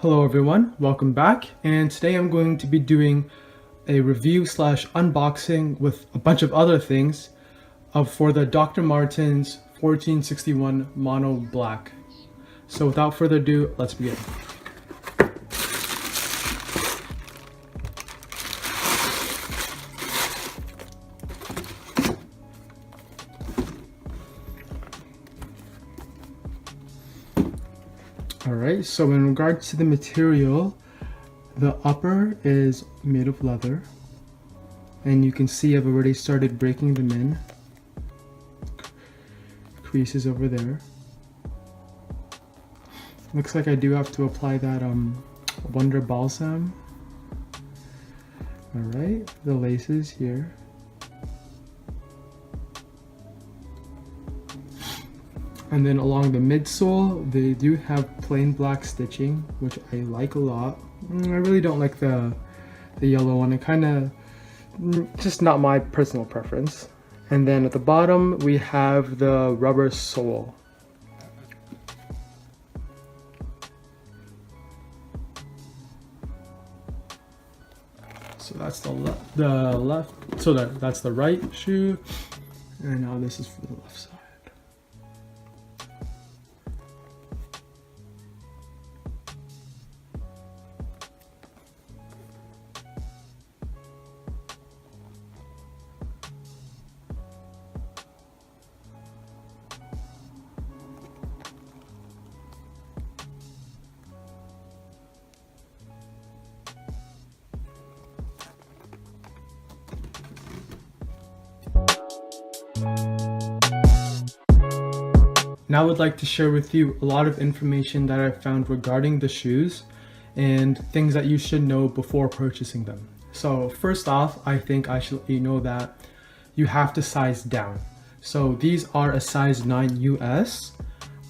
Hello everyone, welcome back, and today I'm going to be doing a review slash unboxing with a bunch of other things for the Dr. Martens 1461 Mono Black. So without further ado, let's begin. Alright, so in regards to the material, the upper is made of leather, and you can see I've already started breaking them in. Creases over there. Looks like I do have to apply that Wonder Balsam. Alright, the laces here. And then along the midsole, they do have plain black stitching, which I like a lot. I really don't like the yellow one. It kind of, just not my personal preference. And then at the bottom, we have the rubber sole. So that's that's the right shoe, and now this is for the left side. Now I would like to share with you a lot of information that I found regarding the shoes and things that you should know before purchasing them. So first off, I think I should let you know that you have to size down. So these are a size 9 US.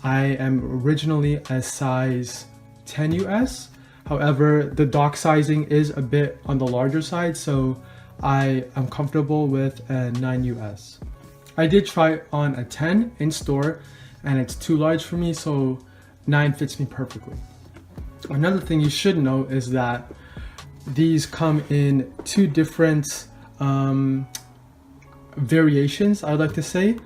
I am originally a size 10 US. However, the dock sizing is a bit on the larger side, so I am comfortable with a 9 US. I did try on a 10 in store, and it's too large for me, so 9 fits me perfectly. Another thing you should know is that these come in two different variations, I'd like to say.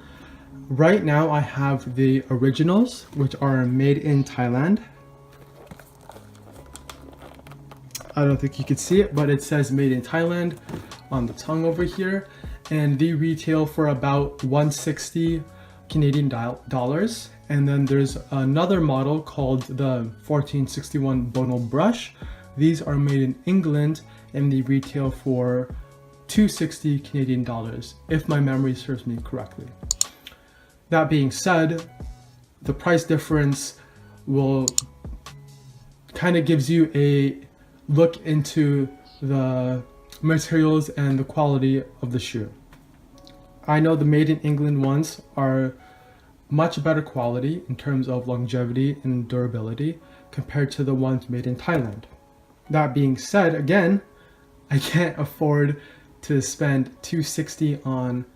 Right now I have the originals, which are made in Thailand. I don't think you can see it, but it says made in Thailand on the tongue over here, and they retail for about 160 Canadian dollars. And then there's another model called the 1461 Bono Brush. These are made in England and they retail for 260 Canadian dollars, if my memory serves me correctly. That being said, the price difference will kind of gives you a look into the materials and the quality of the shoe. I know the made in England ones are much better quality in terms of longevity and durability compared to the ones made in Thailand. That being said, again, I can't afford to spend $260 on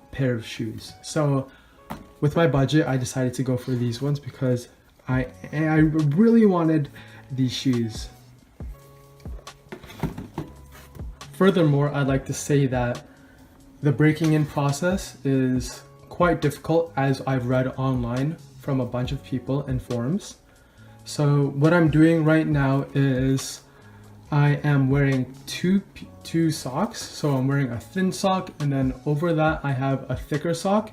a pair of shoes. So with my budget, I decided to go for these ones because I really wanted these shoes. Furthermore, I'd like to say that the breaking in process is quite difficult, as I've read online from a bunch of people in forums. So what I'm doing right now is I am wearing two socks. So I'm wearing a thin sock, and then over that I have a thicker sock,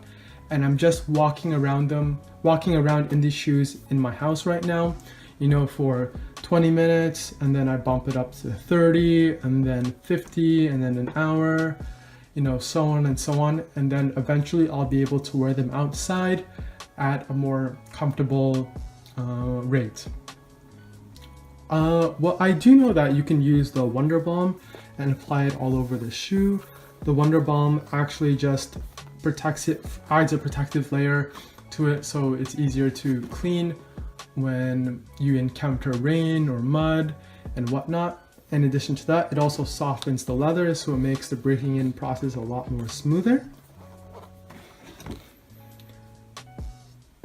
and I'm just walking around in these shoes in my house right now, you know, for 20 minutes, and then I bump it up to 30, and then 50, and then an hour, you know, so on and so on. And then eventually I'll be able to wear them outside at a more comfortable rate. Well, I do know that you can use the Wonder Balm and apply it all over the shoe. The Wonder Balm actually just protects it, adds a protective layer to it, so it's easier to clean when you encounter rain or mud and whatnot. In addition to that, it also softens the leather, so it makes the breaking in process a lot more smoother.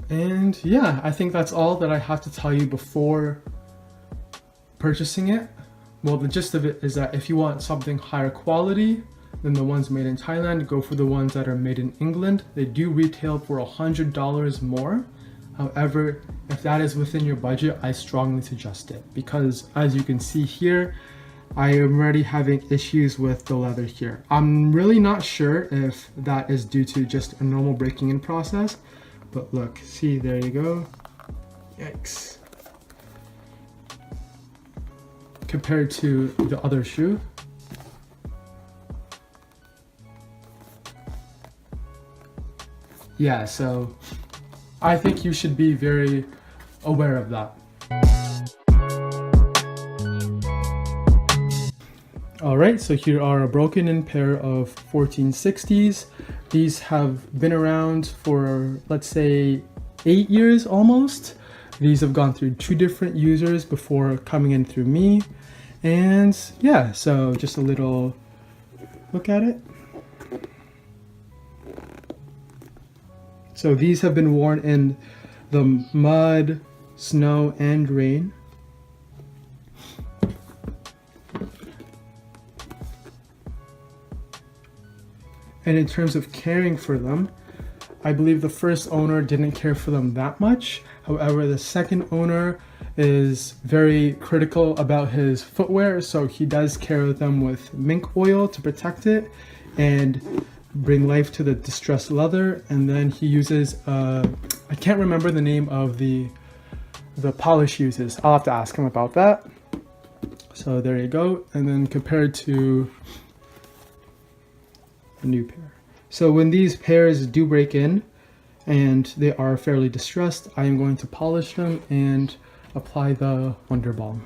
And yeah, I think that's all that I have to tell you before purchasing it? Well, the gist of it is that if you want something higher quality than the ones made in Thailand, go for the ones that are made in England. They do retail for $100 more. However, if that is within your budget, I strongly suggest it, because as you can see here, I am already having issues with the leather here. I'm really not sure if that is due to just a normal breaking in process, but look, see, there you go. Yikes. Compared to the other shoe. Yeah, so I think you should be very aware of that. Alright, so here are a broken in pair of 1460s. These have been around for, let's say, 8 years almost. These have gone through 2 different users before coming in through me. And yeah, so just a little look at it. So these have been worn in the mud, snow, and rain. And in terms of caring for them, I believe the first owner didn't care for them that much. However, the second owner is very critical about his footwear, so he does care them with mink oil to protect it and bring life to the distressed leather. And then he uses, I can't remember the name of the polish he uses. I'll have to ask him about that. So there you go. And then compared to a new pair. So when these pairs do break in and they are fairly distressed, I am going to polish them and apply the Wonder Balm.